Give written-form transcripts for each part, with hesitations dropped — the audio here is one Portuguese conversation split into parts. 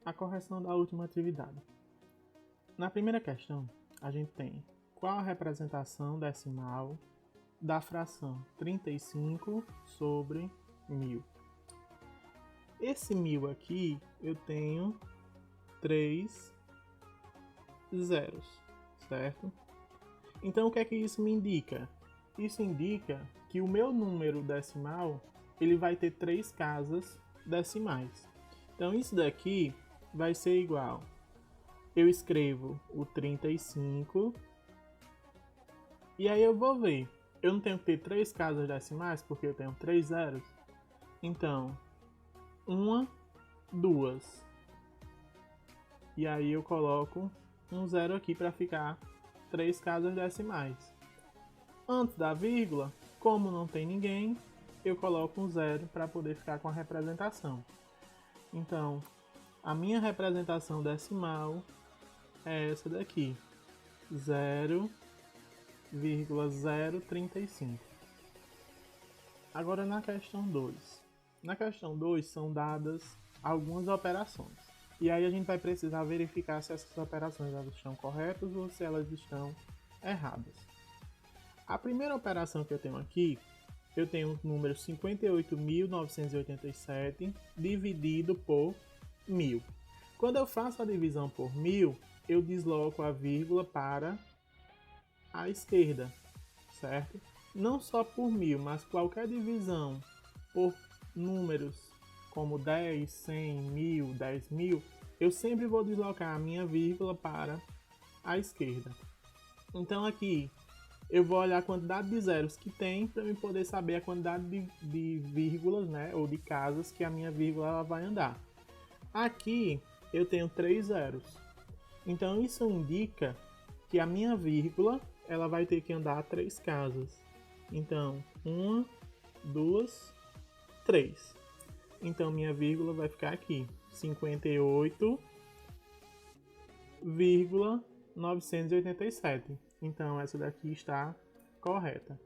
A correção da última atividade. Na primeira questão, a gente tem qual a representação decimal da fração 35 sobre 1000. Esse 1000 aqui, eu tenho 3 zeros, certo? Então, o que é que isso me indica? Isso indica que o meu número decimal, ele vai ter 3 casas decimais. Então, isso daqui vai ser igual. Eu escrevo o 35 e aí eu vou ver. Eu não tenho que ter 3 casas decimais porque eu tenho 3 zeros. Então, 1, 2. E aí eu coloco um zero aqui para ficar 3 casas decimais. Antes da vírgula, como não tem ninguém, eu coloco um zero para poder ficar com a representação. Então, a minha representação decimal é essa daqui, 0,035. Agora na questão 2. Na questão 2 são dadas algumas operações. E aí a gente vai precisar verificar se essas operações elas estão corretas ou se elas estão erradas. A primeira operação que eu tenho aqui, eu tenho o número 58.987 dividido por 1000. Quando eu faço a divisão por 1000, eu desloco a vírgula para a esquerda, certo? Não só por 1000, mas qualquer divisão por números como 10, 100, 1000, 10.000, eu sempre vou deslocar a minha vírgula para a esquerda. Então aqui eu vou olhar a quantidade de zeros que tem para eu poder saber a quantidade de vírgulas, né, ou de casas que a minha vírgula ela vai andar. Aqui eu tenho 3 zeros. Então isso indica que a minha vírgula ela vai ter que andar 3 casas. Então, 1, 2, 3. Então minha vírgula vai ficar aqui, 58,987. Então essa daqui está correta.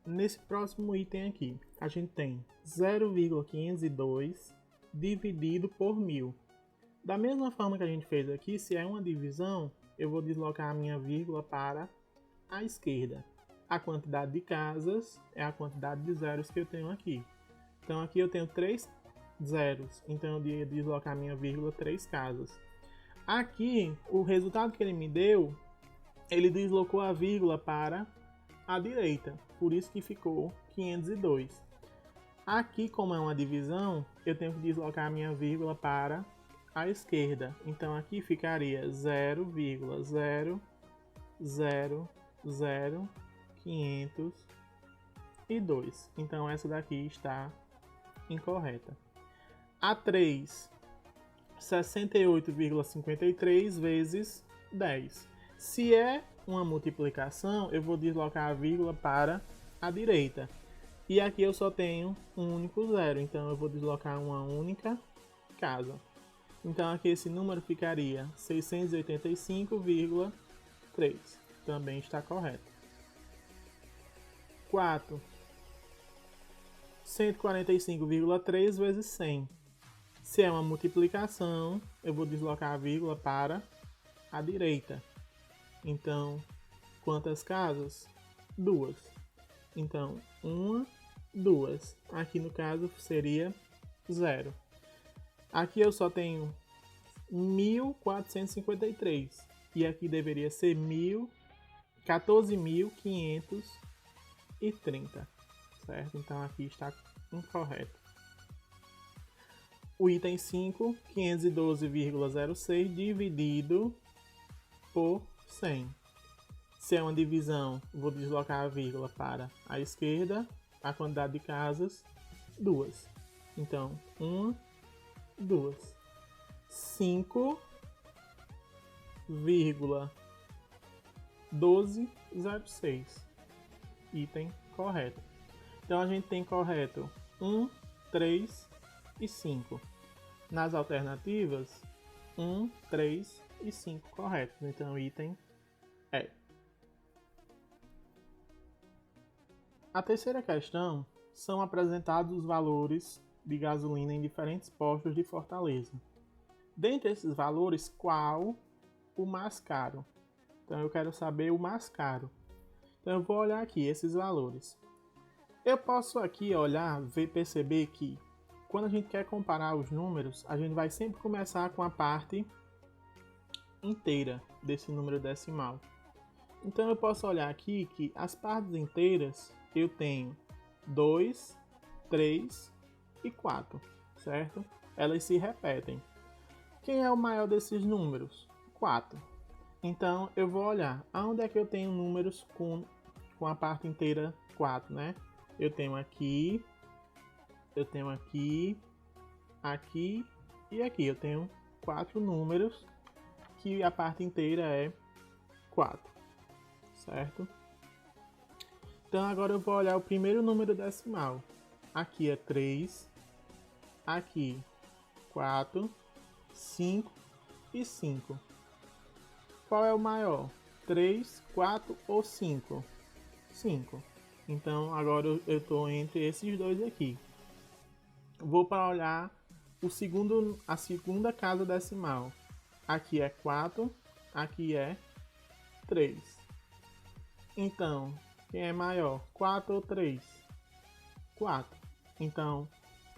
Nesse próximo item aqui, a gente tem 0,502 dividido por 1000. Da mesma forma que a gente fez aqui, se é uma divisão, eu vou deslocar a minha vírgula para a esquerda. A quantidade de casas é a quantidade de zeros que eu tenho aqui. Então aqui eu tenho 3 zeros, então eu ia deslocar a minha vírgula 3 casas. Aqui, o resultado que ele me deu, ele deslocou a vírgula para a direita, por isso que ficou 502. Aqui, como é uma divisão, eu tenho que deslocar a minha vírgula para a esquerda. Então aqui ficaria 0,000,502. Então essa daqui está incorreta. A 3, 68,53 vezes 10. Se é uma multiplicação, eu vou deslocar a vírgula para a direita. E aqui eu só tenho um único zero, então eu vou deslocar uma única casa. Então aqui esse número ficaria 685,3. Também está correto. 4. 145,3 vezes 100. Se é uma multiplicação, eu vou deslocar a vírgula para a direita. Então, quantas casas? 2. Então, 1, 2. Aqui no caso seria 0. Aqui eu só tenho 1453. E aqui deveria ser 14.530. Certo? Então aqui está incorreto. O item 5, 512,06 dividido por 100. Se é uma divisão, vou deslocar a vírgula para a esquerda. A quantidade de casas, 2. Então, 1, 2. 5,1206. Item correto. Então a gente tem correto 1, 3 e 5. Nas alternativas, 1, 3 e 5 corretos. Então, o item é. A terceira questão são apresentados os valores de gasolina em diferentes postos de Fortaleza. Dentre esses valores, qual o mais caro? Então, eu quero saber o mais caro. Então, eu vou olhar aqui esses valores. Eu posso aqui olhar, perceber que quando a gente quer comparar os números, a gente vai sempre começar com a parte inteira desse número decimal. Então eu posso olhar aqui que as partes inteiras eu tenho 2, 3 e 4, certo? Elas se repetem. Quem é o maior desses números? 4. Então eu vou olhar aonde é que eu tenho números com a parte inteira 4, né? Eu tenho aqui, aqui e aqui. Eu tenho 4 números que a parte inteira é 4, certo? Então agora eu vou olhar o primeiro número decimal. Aqui é 3, aqui 4, 5 e 5. Qual é o maior? 3, 4 ou 5? 5. Então agora eu estou entre esses dois aqui. Vou para olhar a segunda casa decimal. Aqui é 4, aqui é 3. Então, quem é maior? 4 ou 3? 4. Então,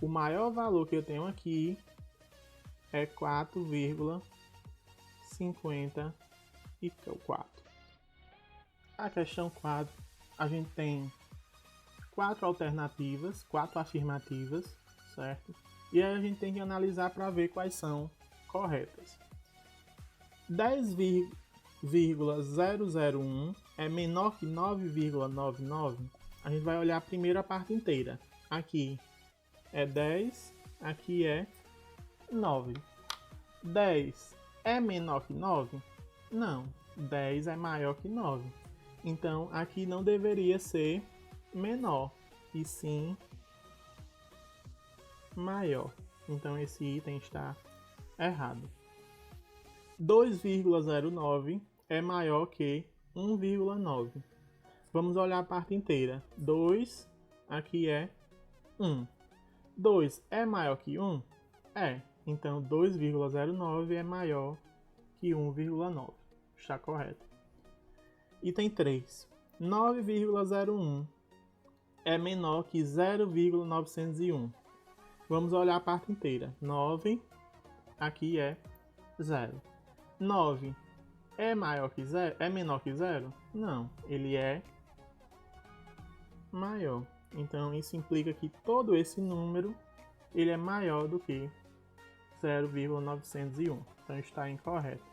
o maior valor que eu tenho aqui é 4,54. A questão 4, a gente tem 4 alternativas, 4 afirmativas, certo? E aí a gente tem que analisar para ver quais são corretas. 10,001 é menor que 9,99? A gente vai olhar primeiro a parte inteira. Aqui é 10, aqui é 9. 10 é menor que 9? Não, 10 é maior que 9. Então aqui não deveria ser menor, e sim maior. Então esse item está errado. 2,09 é maior que 1,9. Vamos olhar a parte inteira. 2, aqui é 1. 2 é maior que 1? É. Então 2,09 é maior que 1,9. Está correto. Item 3. 9,01 é menor que 0,901. Vamos olhar a parte inteira. 9, aqui é 0. 9 é maior que 0? É menor que 0? Não, ele é maior. Então isso implica que todo esse número ele é maior do que 0,901. Então está incorreto.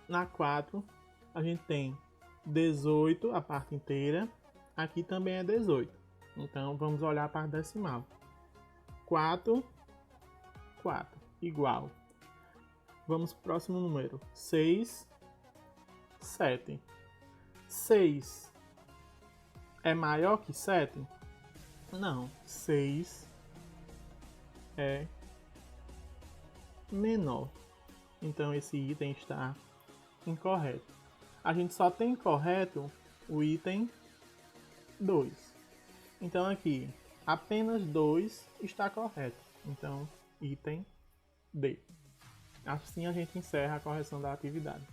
Na 4, a gente tem 18, a parte inteira. Aqui também é 18. Então vamos olhar a parte decimal. 4, 4, igual. Vamos para o próximo número. 6, 7. 6 é maior que 7? Não. 6 é menor. Então esse item está incorreto. A gente só tem correto o item 2. Então aqui, apenas 2 está correto. Então, item D. Assim a gente encerra a correção da atividade.